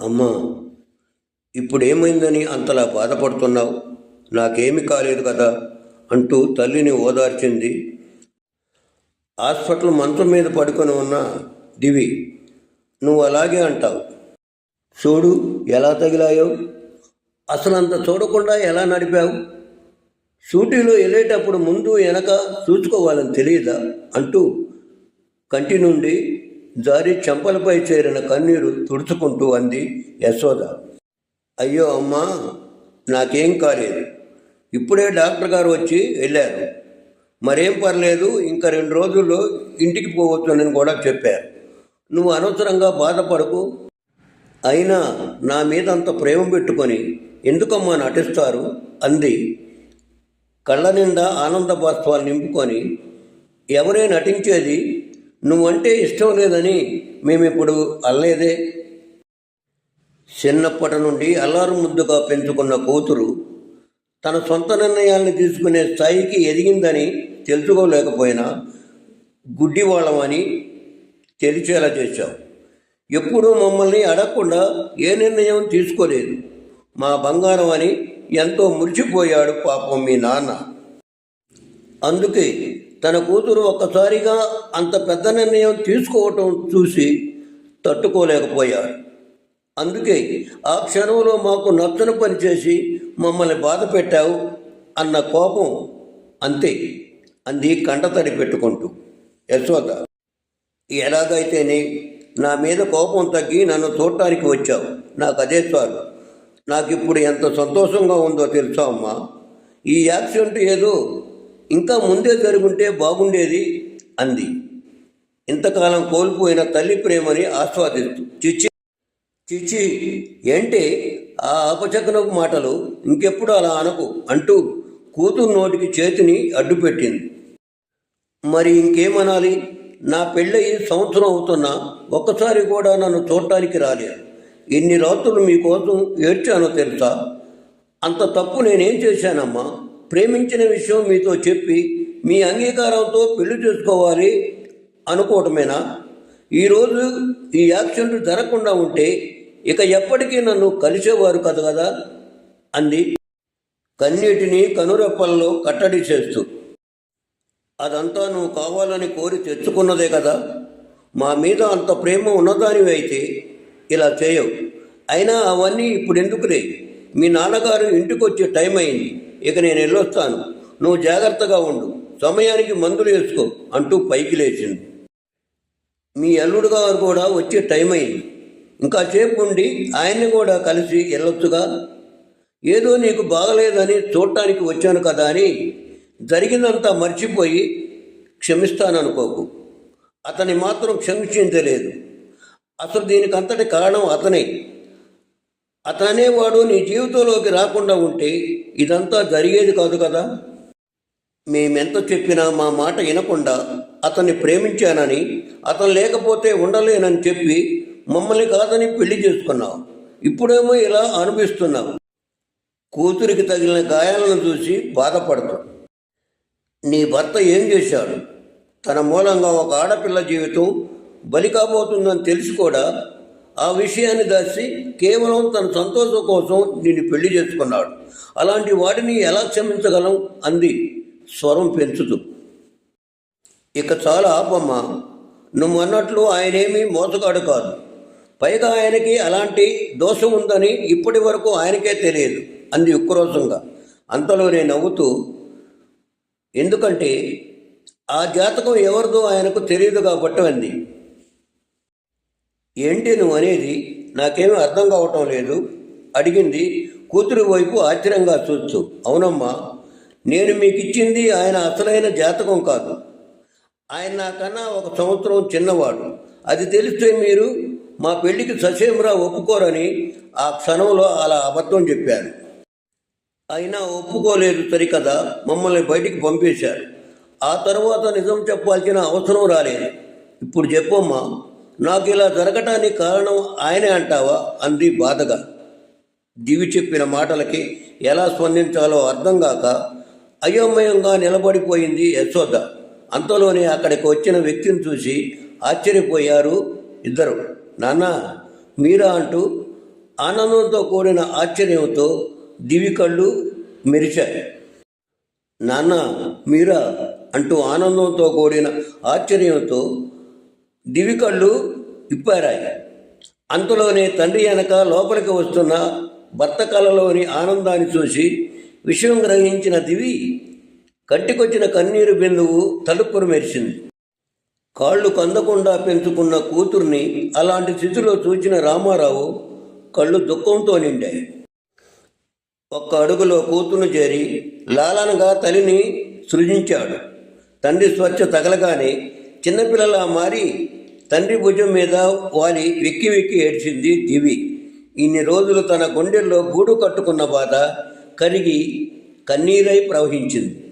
అమ్మా, ఇప్పుడేమైందని అంతలా బాధపడుతున్నావు? నాకేమీ కాలేదు కదా అంటూ తల్లిని ఓదార్చింది. హాస్పిటల్ మంచం మీద పడుకొని ఉన్న దివి. నువ్వు అలాగే అంటావు. చూడు ఎలా తగిలాయో. అసలు అంత చూడకుండా ఎలా నడిపావు? షూటీలో వెళ్ళేటప్పుడు ముందు వెనక చూసుకోవాలని తెలియదా అంటూ కంటి నుండి జారి చెంపలపై చేరిన కన్నీరు తుడుచుకుంటూ అంది యశోద. అయ్యో అమ్మా, నాకేం కాలేదు. ఇప్పుడే డాక్టర్ గారు వచ్చి వెళ్ళారు. మరేం పర్లేదు, ఇంకా 2 రోజుల్లో ఇంటికి పోవచ్చునని కూడా చెప్పారు. నువ్వు అనవసరంగా బాధపడకు. అయినా నా మీద అంత ప్రేమ పెట్టుకొని ఎందుకమ్మా నటిస్తారు అంది కళ్ళ నిండా ఆనంద బాష్పాలు నింపుకొని. ఎవరే నటించేది? నువ్వంటే ఇష్టం లేదని మేమిప్పుడు అనలేదే. చిన్నప్పటి నుండి అల్లారు ముద్దుగా పెంచుకున్న కూతురు తన సొంత నిర్ణయాల్ని తీసుకునే స్థాయికి ఎదిగిందని తెలుసుకోలేకపోయినా గుడ్డివాళ్ళమని తెలిసేలా చేశావు. ఎప్పుడూ మమ్మల్ని అడగకుండా ఏ నిర్ణయం తీసుకోలేదు. మా బంగారం అని ఎంతో మురిచిపోయాడు పాపం మీ నాన్న. అందుకే తన కూతురు ఒక్కసారిగా అంత పెద్ద నిర్ణయం తీసుకోవటం చూసి తట్టుకోలేకపోయాడు. అందుకే ఆ క్షణంలో మాకు నచ్చని పని చేసి మమ్మల్ని బాధ పెట్టావు అన్న కోపం అంతే అంది కంటతడి పెట్టుకుంటూ. యశోద, ఎలాగైతేనే నా మీద కోపం తగ్గి నన్ను చూడటానికి వచ్చావు. నాకు అదే చాలు. నాకు ఇప్పుడు ఎంత సంతోషంగా ఉందో తెలుసా అమ్మా. ఈ యాక్సిడెంట్ ఏదో ఇంకా ముందే జరుగుంటే బాగుండేది అంది ఇంతకాలం కోల్పోయిన తల్లి ప్రేమని ఆస్వాదిస్తూ. చిచ్చి చిచ్చి ఏంటి ఆ అపచకనపు మాటలు? ఇంకెప్పుడు అలా అనకు అంటూ కూతురు నోటికి చేతిని అడ్డుపెట్టింది. మరి ఇంకేమనాలి? నా పెళ్ళయి సంవత్సరం అవుతున్నా ఒక్కసారి కూడా నన్ను చూడటానికి రాలేదు. ఎన్ని రాత్రులు మీకోసం ఏడ్చానో తెలుసా? అంత తప్పు నేనేం చేశానమ్మా? ప్రేమించిన విషయం మీతో చెప్పి మీ అంగీకారంతో పెళ్లి చేసుకోవాలి అనుకోవటమేనా? ఈరోజు ఈ యాక్సిడెంట్ జరగకుండా ఉంటే ఇక ఎప్పటికీ నన్ను కలిసేవారు కదా అంది కన్నీటిని కనురెప్పల్లో కట్టడి చేస్తూ. అదంతా నువ్వు కావాలని కోరి తెచ్చుకున్నదే కదా. మా మీద అంత ప్రేమ ఉన్నదానివి అయితే ఇలా చేయవు. అయినా అవన్నీ ఇప్పుడు ఎందుకులే. మీ నాన్నగారు ఇంటికి వచ్చే టైం అయింది. ఇక నేను వెళ్ళొస్తాను. నువ్వు జాగ్రత్తగా ఉండు. సమయానికి మందులు వేసుకో అంటూ పైకి లేచింది. మీ అల్లుడు గారు కూడా వచ్చే టైం అయింది. ఇంకా సేపు ఉండి ఆయన్ని కూడా కలిసి వెళ్ళొచ్చుగా. ఏదో నీకు బాగలేదని చూడటానికి వచ్చాను కదా అని జరిగిందంతా మర్చిపోయి క్షమిస్తాననుకోకు. అతని మాత్రం క్షమించలేదు. అసలు దీనికంతటి కారణం అతనే. అతనేవాడు నీ జీవితంలోకి రాకుండా ఉంటే ఇదంతా జరిగేది కాదు కదా. మేమెంత చెప్పినా మా మాట వినకుండా అతన్ని ప్రేమించానని, అతను లేకపోతే ఉండలేనని చెప్పి మమ్మల్ని కాదని పెళ్లి చేసుకున్నావు. ఇప్పుడేమో ఇలా అనిపిస్తున్నావు. కూతురికి తగిలిన గాయాలను చూసి బాధపడతావు. నీ భర్త ఏం చేశాడు? తన మూలంగా ఒక ఆడపిల్ల జీవితం బలి కాబోతుందని తెలిసి కూడా ఆ విషయాన్ని దాచి కేవలం తన సంతోషం కోసం నిన్ను పెళ్లి చేసుకున్నాడు. అలాంటి వాటిని ఎలా క్షమించగలం అంది స్వరం పెంచుతూ. ఇక చాలా ఆపమ్మా. నువ్వు అన్నట్లు ఆయనేమీ మోసగాడు కాదు. పైగా ఆయనకి అలాంటి దోషం ఉందని ఇప్పటి వరకు ఆయనకే తెలియదు అంది ఉక్రోషంగా. అంతలోనే నవ్వుతూ, ఎందుకంటే ఆ జాతకం ఎవరిదో ఆయనకు తెలియదు కాబట్టి అంది. ఏంటి నువ్వు అనేది? నాకేమీ అర్థం కావటం లేదు అడిగింది కూతురు వైపు ఆశ్చర్యంగా చూస్తూ. అవునమ్మా, నేను మీకు ఇచ్చింది ఆయన అసలైన జాతకం కాదు. ఆయన నాకన్నా 1 సంవత్సరం చిన్నవాడు. అది తెలిస్తే మీరు మా పెళ్లికి ససేమరా ఒప్పుకోరని ఆ క్షణంలో అలా అబద్ధం చెప్పాను. అయినా ఒప్పుకోలేదు సరికదా, మమ్మల్ని బయటికి పంపేశారు. ఆ తర్వాత నిజం చెప్పాల్సిన అవసరం రాలేదు. ఇప్పుడు చెప్పమ్మా, నాకు ఇలా జరగటానికి కారణం ఆయనే అంటావా అంది బాధగా. దివి చెప్పిన మాటలకి ఎలా స్పందించాలో అర్థం కాక అయోమయంగా నిలబడిపోయింది యశోద. అంతలోనే అక్కడికి వచ్చిన వ్యక్తిని చూసి ఆశ్చర్యపోయారు ఇద్దరు. నాన్న మీరా అంటూ ఆనందంతో కూడిన ఆశ్చర్యంతో దివి కళ్ళు మెరిశాయి. నాన్న, మీరా అంటూ ఆనందంతో కూడిన ఆశ్చర్యంతో దివి కళ్ళు ఇప్పారాయి. అంతలోనే తండ్రి వెనక లోపలికి వస్తున్న భర్త కళలోని ఆనందాన్ని చూసి విషయం గ్రహించిన దివి కంటికొచ్చిన కన్నీరు బిందువు తలుపును మెరిసింది. కాళ్ళు కందకుండా పెంచుకున్న కూతుర్ని అలాంటి స్థితిలో చూచిన రామారావు కళ్ళు దుఃఖంతో నిండాయి. ఒక్క అడుగులో కూతురును చేరి లాలనగా తల్లిని సృజించాడు. తండ్రి స్వచ్ఛ తగలగానే చిన్నపిల్లలా మారి తండ్రి భుజం మీద వాలి వెక్కి వెక్కి ఏడ్చింది దివి. ఇన్ని రోజులు తన గుండెల్లో గూడు కట్టుకున్న బాధ కరిగి కన్నీరై ప్రవహించింది.